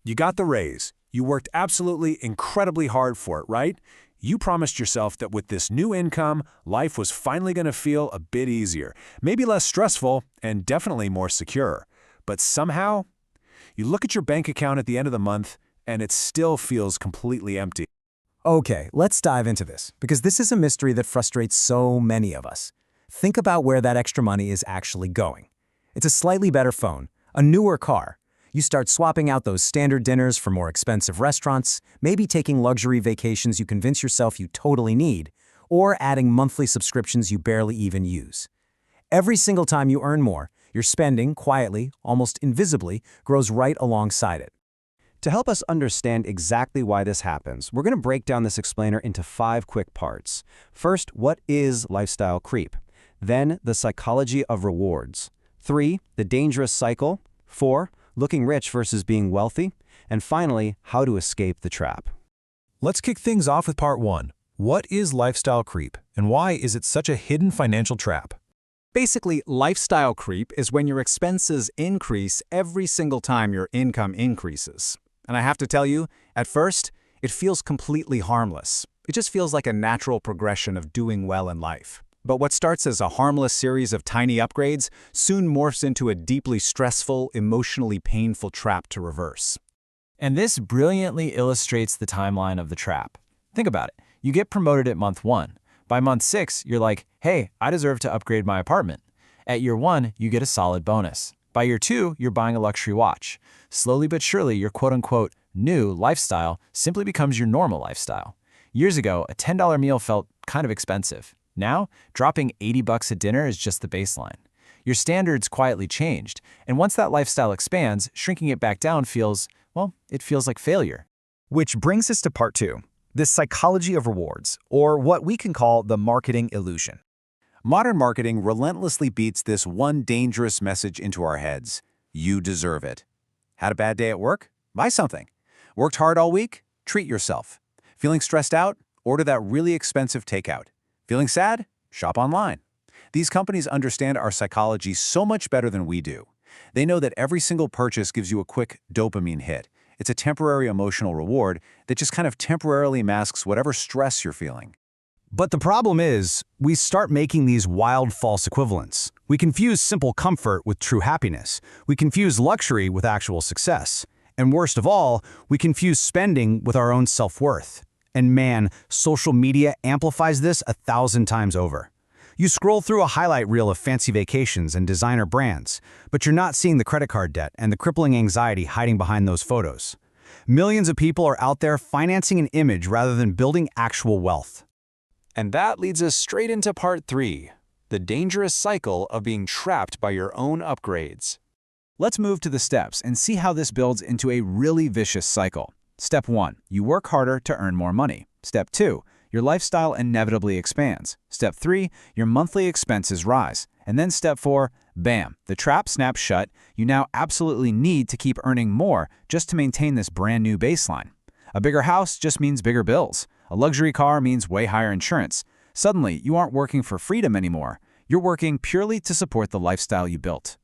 You got the raise. You worked absolutely incredibly hard for it, right? You promised yourself that with this new income, life was finally going to feel a bit easier, maybe less stressful, and definitely more secure. But somehow, you look at your bank account at the end of the month, and it still feels completely empty. Okay, let's dive into this, because this is a mystery that frustrates so many of us. Think about where that extra money is actually going. It's a slightly better phone, a newer car. You start swapping out those standard dinners for more expensive restaurants, maybe taking luxury vacations you convince yourself you totally need, or adding monthly subscriptions you barely even use. Every single time you earn more, your spending, quietly, almost invisibly, grows right alongside it. To help us understand exactly why this happens, we're going to break down this explainer into 5 quick parts. First, what is lifestyle creep? Then, the psychology of rewards. 3, the dangerous cycle. 4, looking rich versus being wealthy. And finally, how to escape the trap. Let's kick things off with part 1. What is lifestyle creep, and why is it such a hidden financial trap? Basically, lifestyle creep is when your expenses increase every single time your income increases. And I have to tell you, at first, it feels completely harmless. It just feels like a natural progression of doing well in life. But what starts as a harmless series of tiny upgrades soon morphs into a deeply stressful, emotionally painful trap to reverse. And this brilliantly illustrates the timeline of the trap. Think about it. You get promoted at month 1. By month 6, you're like, hey, I deserve to upgrade my apartment. At year 1, you get a solid bonus. By year 2, you're buying a luxury watch. Slowly but surely, your quote-unquote new lifestyle simply becomes your normal lifestyle. Years ago, a $10 meal felt kind of expensive. Now, dropping $80 at dinner is just the baseline. Your standards quietly changed, and once that lifestyle expands, shrinking it back down feels, well, it feels like failure. Which brings us to part 2, the psychology of rewards, or what we can call the marketing illusion. Modern marketing relentlessly beats this one dangerous message into our heads. You deserve it. Had a bad day at work? Buy something. Worked hard all week? Treat yourself. Feeling stressed out? Order that really expensive takeout. Feeling sad? Shop online. These companies understand our psychology so much better than we do. They know that every single purchase gives you a quick dopamine hit. It's a temporary emotional reward that just kind of temporarily masks whatever stress you're feeling. But the problem is, we start making these wild false equivalents. We confuse simple comfort with true happiness. We confuse luxury with actual success. And worst of all, we confuse spending with our own self-worth. And man, social media amplifies this 1,000 times over. You scroll through a highlight reel of fancy vacations and designer brands, but you're not seeing the credit card debt and the crippling anxiety hiding behind those photos. Millions of people are out there financing an image rather than building actual wealth. And that leads us straight into part 3, the dangerous cycle of being trapped by your own upgrades. Let's move to the steps and see how this builds into a really vicious cycle. Step 1, you work harder to earn more money. Step 2, your lifestyle inevitably expands. Step 3, your monthly expenses rise. And then step 4, bam, the trap snaps shut. You now absolutely need to keep earning more just to maintain this brand new baseline. A bigger house just means bigger bills. A luxury car means way higher insurance. Suddenly, you aren't working for freedom anymore. You're working purely to support the lifestyle you built.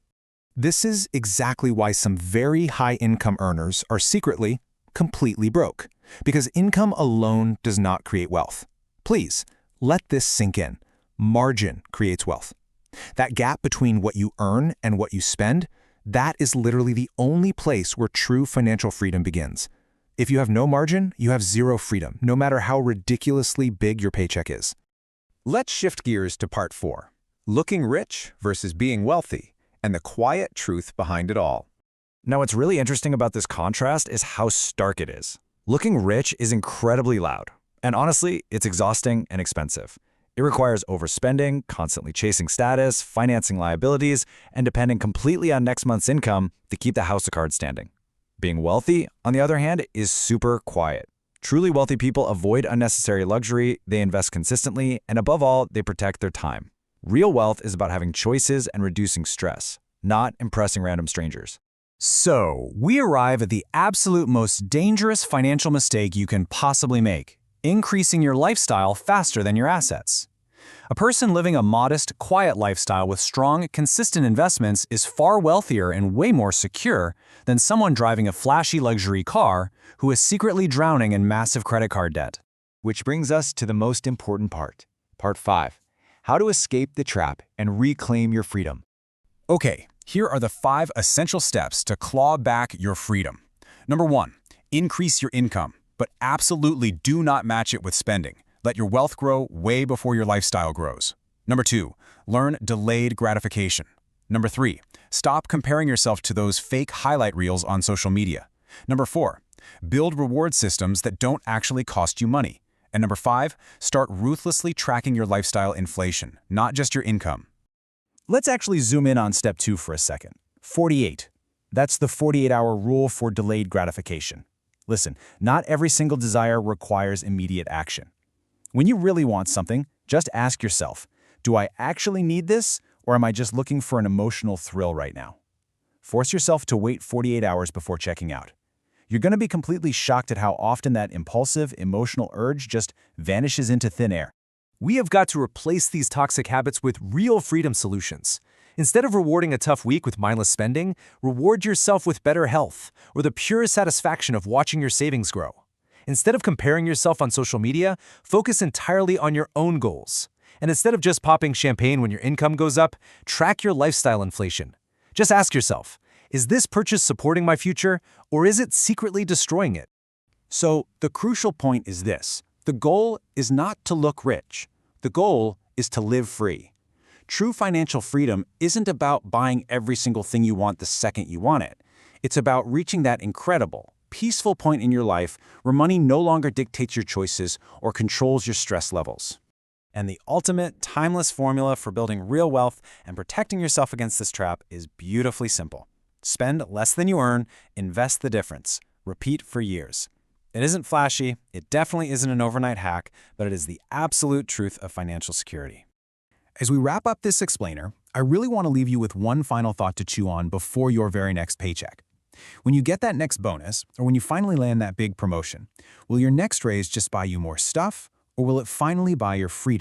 This is exactly why some very high-income earners are secretly completely broke, because income alone does not create wealth. Please, let this sink in. Margin creates wealth. That gap between what you earn and what you spend, that is literally the only place where true financial freedom begins. If you have no margin, you have zero freedom, no matter how ridiculously big your paycheck is. Let's shift gears to part 4, looking rich versus being wealthy, and the quiet truth behind it all. Now, what's really interesting about this contrast is how stark it is. Looking rich is incredibly loud, and honestly, it's exhausting and expensive. It requires overspending, constantly chasing status, financing liabilities, and depending completely on next month's income to keep the house of cards standing. Being wealthy, on the other hand, is super quiet. Truly wealthy people avoid unnecessary luxury, they invest consistently, and above all, they protect their time. Real wealth is about having choices and reducing stress, not impressing random strangers. So, we arrive at the absolute most dangerous financial mistake you can possibly make: increasing your lifestyle faster than your assets. A person living a modest, quiet lifestyle with strong, consistent investments is far wealthier and way more secure than someone driving a flashy luxury car who is secretly drowning in massive credit card debt. Which brings us to the most important part. Part 5. How to escape the trap and reclaim your freedom. Okay, here are the 5 essential steps to claw back your freedom. Number 1, increase your income, but absolutely do not match it with spending. Let your wealth grow way before your lifestyle grows. Number 2, learn delayed gratification. Number 3, stop comparing yourself to those fake highlight reels on social media. Number 4, build reward systems that don't actually cost you money. And number 5, start ruthlessly tracking your lifestyle inflation, not just your income. Let's actually zoom in on step 2 for a second. 48. That's the 48-hour rule for delayed gratification. Listen, not every single desire requires immediate action. When you really want something, just ask yourself, do I actually need this, or am I just looking for an emotional thrill right now? Force yourself to wait 48 hours before checking out. You're going to be completely shocked at how often that impulsive, emotional urge just vanishes into thin air. We have got to replace these toxic habits with real freedom solutions. Instead of rewarding a tough week with mindless spending, reward yourself with better health or the pure satisfaction of watching your savings grow. Instead of comparing yourself on social media, focus entirely on your own goals. And instead of just popping champagne when your income goes up, track your lifestyle inflation. Just ask yourself, is this purchase supporting my future, or is it secretly destroying it? So the crucial point is this. The goal is not to look rich. The goal is to live free. True financial freedom isn't about buying every single thing you want the second you want it. It's about reaching that incredible, peaceful point in your life where money no longer dictates your choices or controls your stress levels. And the ultimate, timeless formula for building real wealth and protecting yourself against this trap is beautifully simple. Spend less than you earn, invest the difference. Repeat for years. It isn't flashy, it definitely isn't an overnight hack, but it is the absolute truth of financial security. As we wrap up this explainer, I really want to leave you with one final thought to chew on before your very next paycheck. When you get that next bonus, or when you finally land that big promotion, will your next raise just buy you more stuff, or will it finally buy your freedom?